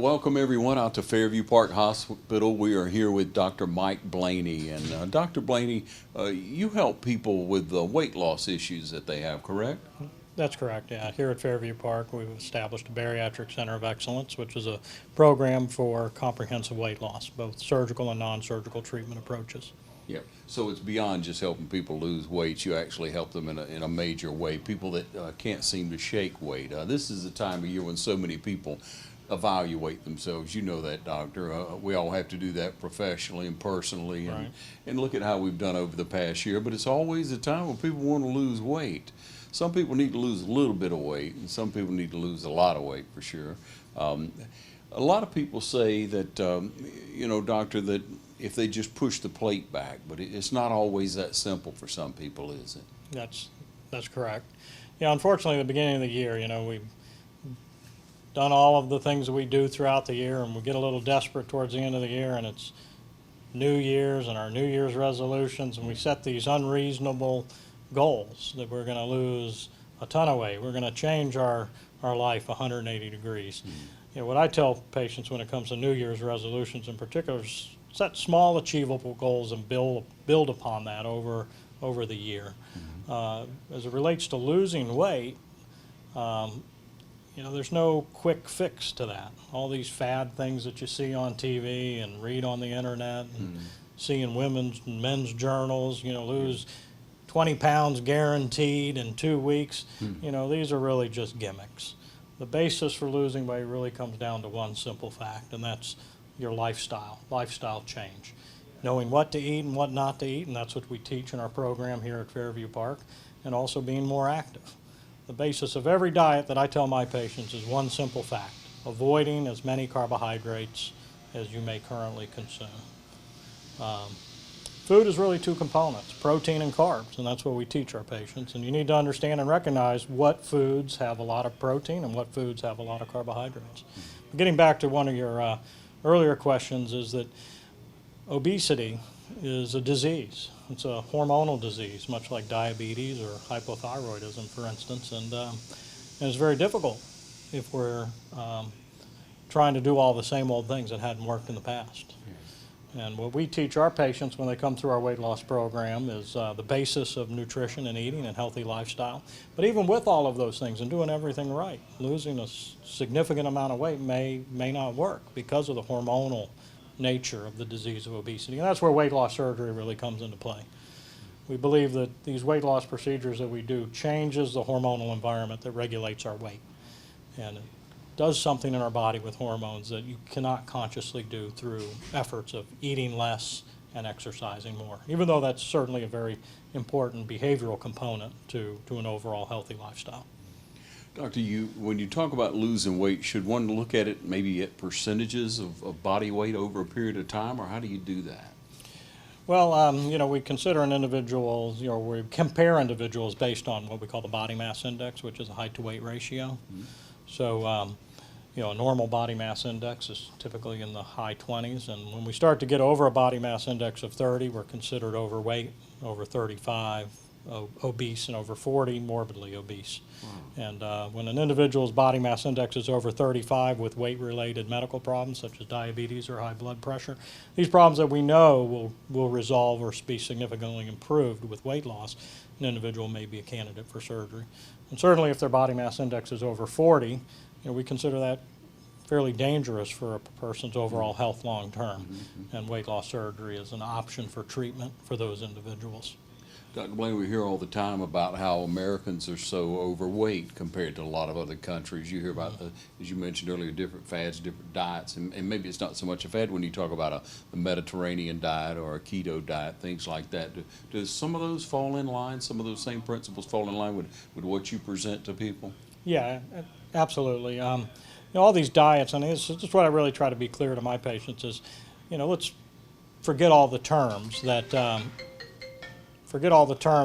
welcome everyone out to Fairview Park Hospital. We are here with Dr. Mike Blaney. And Dr. Blaney, you help people with the weight loss issues that they have, correct? That's correct, yeah. Here at Fairview Park, we've established a Bariatric Center of Excellence, which is a program for comprehensive weight loss, both surgical and non-surgical treatment approaches. Yeah. So it's beyond just helping people lose weight. You actually help them in a major way. People that can't seem to shake weight. This is the time of year when so many people evaluate themselves. You know that, doctor. We all have to do that professionally and personally, and, Right. and look at how we've done over the past year. But it's always a time when people want to lose weight. Some people need to lose a little bit of weight, and some people need to lose a lot of weight for sure. A lot of people say that, doctor, that if they just push the plate back, but it's not always that simple for some people, is it? That's correct. Yeah, unfortunately, at the beginning of the year, we've done all of the things that we do throughout the year, and we get a little desperate towards the end of the year, and it's New Year's and our New Year's resolutions, and we set these unreasonable goals that we're going to lose a ton of weight. We're going to change our life 180 degrees. What I tell patients when it comes to New Year's resolutions in particular is set small achievable goals and build upon that over the year. As it relates to losing weight, there's no quick fix to that. All these fad things that you see on TV and read on the internet and see in women's and men's journals, lose 20 pounds guaranteed in 2 weeks. These are really just gimmicks. The basis for losing weight really comes down to one simple fact, and that's your lifestyle change. Knowing what to eat and what not to eat, and that's what we teach in our program here at Fairview Park, and also being more active. The basis of every diet that I tell my patients is one simple fact: avoiding as many carbohydrates as you may currently consume. Food is really two components, protein and carbs, and that's what we teach our patients. And you need to understand and recognize what foods have a lot of protein and what foods have a lot of carbohydrates. Getting back to one of your earlier questions, is that obesity is a disease. It's a hormonal disease, much like diabetes or hypothyroidism, for instance, and it's very difficult if we're trying to do all the same old things that hadn't worked in the past. And what we teach our patients when they come through our weight loss program is the basis of nutrition and eating and healthy lifestyle. But even with all of those things and doing everything right, losing a significant amount of weight may not work because of the hormonal nature of the disease of obesity. And that's where weight loss surgery really comes into play. We believe that these weight loss procedures that we do changes the hormonal environment that regulates our weight. And it does something in our body with hormones that you cannot consciously do through efforts of eating less and exercising more, even though that's certainly a very important behavioral component to an overall healthy lifestyle. Doctor, when you talk about losing weight, should one look at it maybe at percentages of body weight over a period of time, or how do you do that? Well, we consider an individual, we compare individuals based on what we call the body mass index, which is a height to weight ratio. So, a normal body mass index is typically in the high 20s, and when we start to get over a body mass index of 30, we're considered overweight, over 35, obese, and over 40, morbidly obese. Wow. And when an individual's body mass index is over 35 with weight-related medical problems such as diabetes or high blood pressure, these problems that we know will resolve or be significantly improved with weight loss, an individual may be a candidate for surgery. And certainly if their body mass index is over 40, we consider that fairly dangerous for a person's overall health long term, and weight loss surgery is an option for treatment for those individuals. Dr. Blaney, we hear all the time about how Americans are so overweight compared to a lot of other countries. You hear about, as you mentioned earlier, different fads, different diets, and maybe it's not so much a fad when you talk about the Mediterranean diet or a keto diet, things like that. Does some of those fall in line, some of those same principles fall in line with what you present to people? Yeah, absolutely. All these diets, and this is what I really try to be clear to my patients is, let's forget all the terms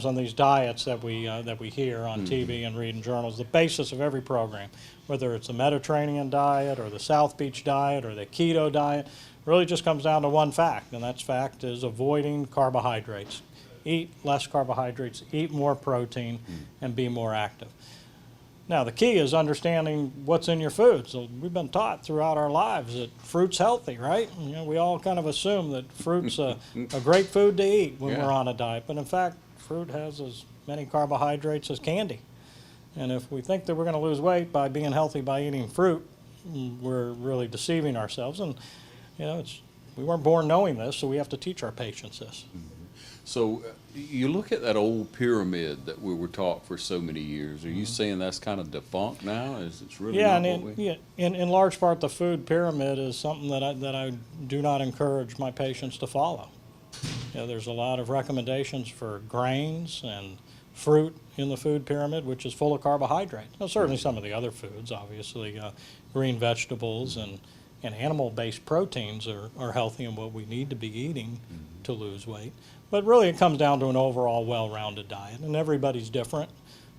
on these diets that we hear on TV and read in journals. The basis of every program, whether it's the Mediterranean diet or the South Beach diet or the keto diet, really just comes down to one fact, and that fact is avoiding carbohydrates. Eat less carbohydrates, eat more protein, and be more active. Now, the key is understanding what's in your food. So we've been taught throughout our lives that fruit's healthy, right? You know, we all kind of assume that fruit's a great food to eat when Yeah. we're on a diet. But in fact, fruit has as many carbohydrates as candy. And if we think that we're going to lose weight by being healthy by eating fruit, we're really deceiving ourselves. And, you know, we weren't born knowing this, so we have to teach our patients this. So you look at that old pyramid that we were taught for so many years. Are you saying that's kind of defunct now? Is it's really Yeah, not and what we? in large part, the food pyramid is something that I do not encourage my patients to follow. You know, there's a lot of recommendations for grains and fruit in the food pyramid, which is full of carbohydrates. Now, certainly some of the other foods, obviously, green vegetables and animal-based proteins are healthy and what we need to be eating to lose weight. But really, it comes down to an overall well-rounded diet, and everybody's different.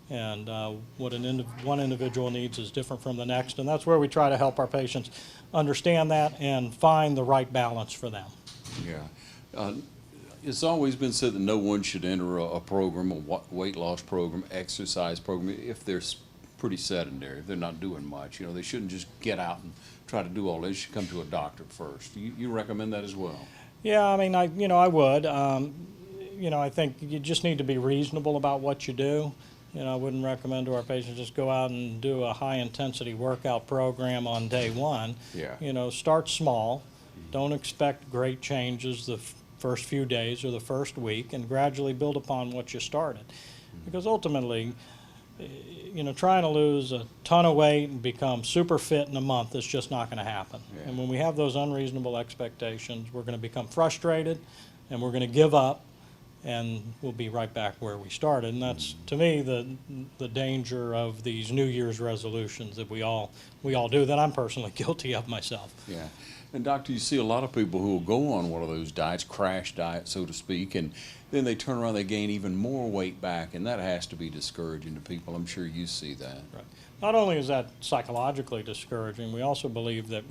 And what one individual needs is different from the next, and that's where we try to help our patients understand that and find the right balance for them. Yeah. It's always been said that no one should enter a program, a weight loss program, exercise program, if they're pretty sedentary, if they're not doing much. You know, they shouldn't just get out and try to do all this. They should come to a doctor first. You recommend that as well? Yeah, I mean, I would. You know, I think you just need to be reasonable about what you do. You know, I wouldn't recommend to our patients just go out and do a high-intensity workout program on day one. Yeah. You know, start small. Don't expect great changes the first few days or the first week, and gradually build upon what you started. Because ultimately, you know, trying to lose a ton of weight and become super fit in a month is just not going to happen. Yeah. And when we have those unreasonable expectations, we're going to become frustrated and we're going to give up, and we'll be right back where we started. And that's, to me, the danger of these New Year's resolutions that we all do, that I'm personally guilty of myself. Yeah. And doctor, you see a lot of people who will go on one of those diets, crash diet, so to speak, and then they turn around, they gain even more weight back, and that has to be discouraging to people. I'm sure you see that. Right. Not only is that psychologically discouraging, we also believe that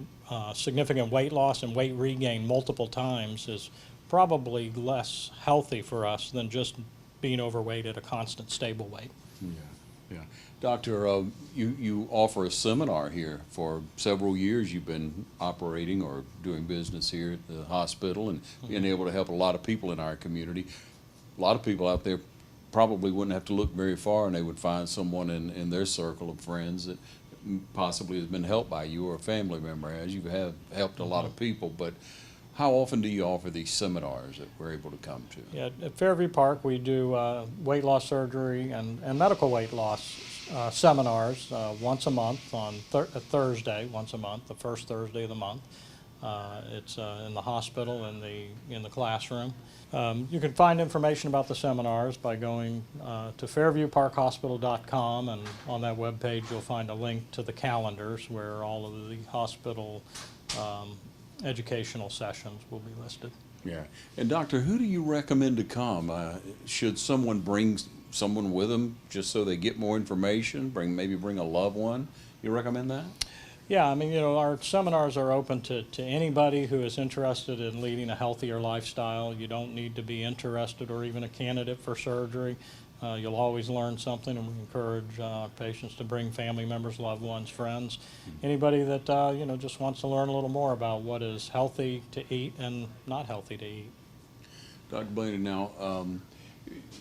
significant weight loss and weight regain multiple times is probably less healthy for us than just being overweight at a constant, stable weight. Yeah, yeah. Doctor, you offer a seminar here. For several years you've been operating or doing business here at the hospital and being able to help a lot of people in our community. A lot of people out there probably wouldn't have to look very far and they would find someone in their circle of friends that possibly has been helped by you or a family member, as you have helped a lot of people. But how often do you offer these seminars that we're able to come to? Yeah, at Fairview Park we do weight loss surgery and medical weight loss seminars once a month on a Thursday, once a month, the first Thursday of the month. It's in the hospital, in the classroom. You can find information about the seminars by going to fairviewparkhospital.com, and on that webpage you'll find a link to the calendars where all of the hospital educational sessions will be listed. Yeah. And doctor, who do you recommend to come? Should someone bring someone with them just so they get more information? Maybe bring a loved one? You recommend that? Yeah, I mean, you know, our seminars are open to anybody who is interested in leading a healthier lifestyle. You don't need to be interested or even a candidate for surgery. You'll always learn something, and we encourage patients to bring family members, loved ones, friends, anybody that you know, just wants to learn a little more about what is healthy to eat and not healthy to eat. Dr. Blaney, now,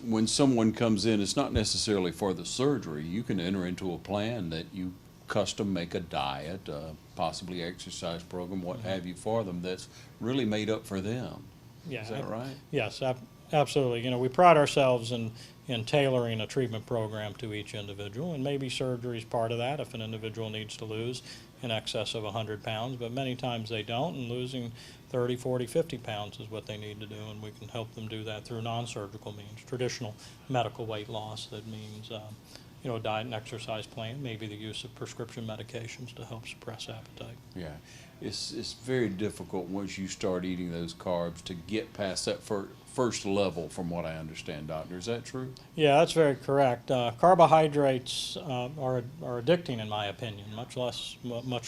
when someone comes in, it's not necessarily for the surgery. You can enter into a plan that you custom make a diet, possibly exercise program, what have you, for them that's really made up for them. Yeah, Is that right? Yes, absolutely. You know, we pride ourselves in tailoring a treatment program to each individual, and maybe surgery is part of that if an individual needs to lose in excess of 100 pounds, but many times they don't, and losing 30, 40, 50 pounds is what they need to do, and we can help them do that through non-surgical means. Traditional medical weight loss, that means you know, a diet and exercise plan, maybe the use of prescription medications to help suppress appetite. Yeah. It's very difficult once you start eating those carbs to get past that first level, from what I understand, doctor. Is that true? Yeah, that's very correct. Carbohydrates are addicting, in my opinion, much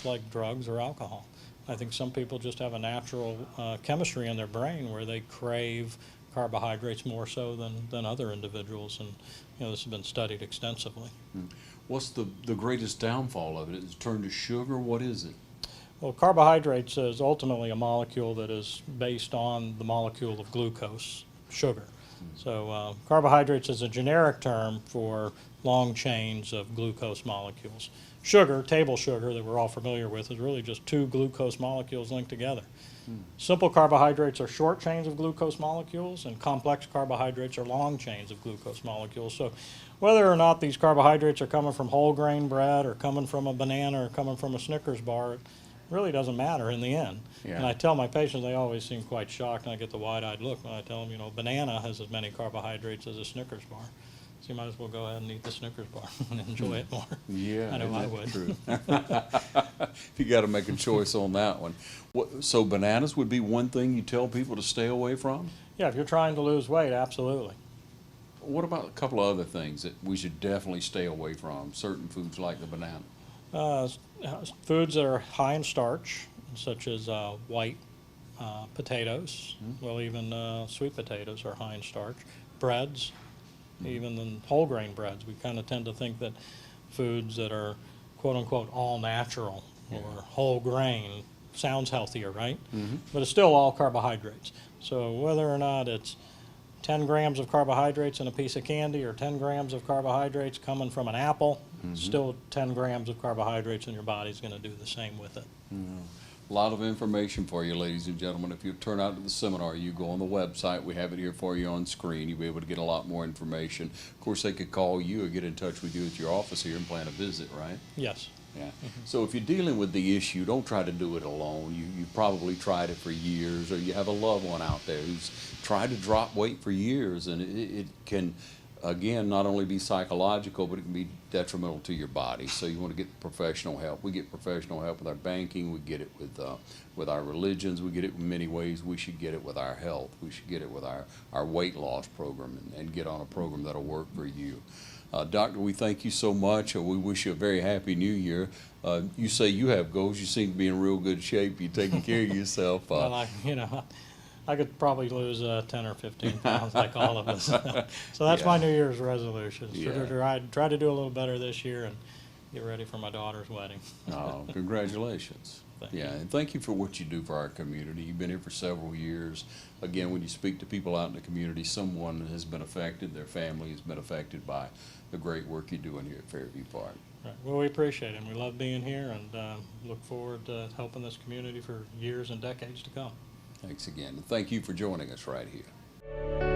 like drugs or alcohol. I think some people just have a natural chemistry in their brain where they crave carbohydrates more so than other individuals, and this has been studied extensively. What's the greatest downfall of it? Is it turned to sugar? What is it? Well, carbohydrates is ultimately a molecule that is based on the molecule of glucose, sugar. So carbohydrates is a generic term for long chains of glucose molecules. Sugar, table sugar that we're all familiar with, is really just two glucose molecules linked together. Simple carbohydrates are short chains of glucose molecules, and complex carbohydrates are long chains of glucose molecules. So whether or not these carbohydrates are coming from whole grain bread or coming from a banana or coming from a Snickers bar, it really doesn't matter in the end. Yeah. And I tell my patients, they always seem quite shocked, and I get the wide-eyed look when I tell them, banana has as many carbohydrates as a Snickers bar. So you might as well go ahead and eat the Snickers bar and enjoy it more. Yeah, I know isn't I that would. true? You got to make a choice on that one. So bananas would be one thing you tell people to stay away from? Yeah, if you're trying to lose weight, absolutely. What about a couple of other things that we should definitely stay away from? Certain foods like the banana. Foods that are high in starch, such as white potatoes, well, even sweet potatoes are high in starch. Breads, even in whole grain breads. We kind of tend to think that foods that are quote unquote all natural or whole grain sounds healthier, right? But it's still all carbohydrates. So whether or not it's 10 grams of carbohydrates in a piece of candy or 10 grams of carbohydrates coming from an apple, still 10 grams of carbohydrates, and your body's going to do the same with it. A lot of information for you, ladies and gentlemen. If you turn out to the seminar, you go on the website. We have it here for you on screen. You'll be able to get a lot more information. Of course, they could call you or get in touch with you at your office here and plan a visit, right? Yes. Yeah. So if you're dealing with the issue, don't try to do it alone. You've probably tried it for years, or you have a loved one out there who's tried to drop weight for years, and it can, again, not only be psychological, but it can be detrimental to your body. So you want to get professional help. We get professional help with our banking. We get it with our religions. We get it in many ways. We should get it with our health. We should get it with our weight loss program and get on a program that'll work for you. Doctor, we thank you so much. We wish you a very happy new year. You say you have goals. You seem to be in real good shape. You're taking care of yourself. Well, I could probably lose 10 or 15 pounds like all of us. So that's my New Year's resolution. Try to do a little better this year and get ready for my daughter's wedding. Oh, congratulations. Thank you. And thank you for what you do for our community. You've been here for several years. Again, when you speak to people out in the community, someone has been affected, their family has been affected by the great work you're doing here at Fairview Park. Right. Well, we appreciate it, and we love being here, and look forward to helping this community for years and decades to come. Thanks again. And thank you for joining us right here.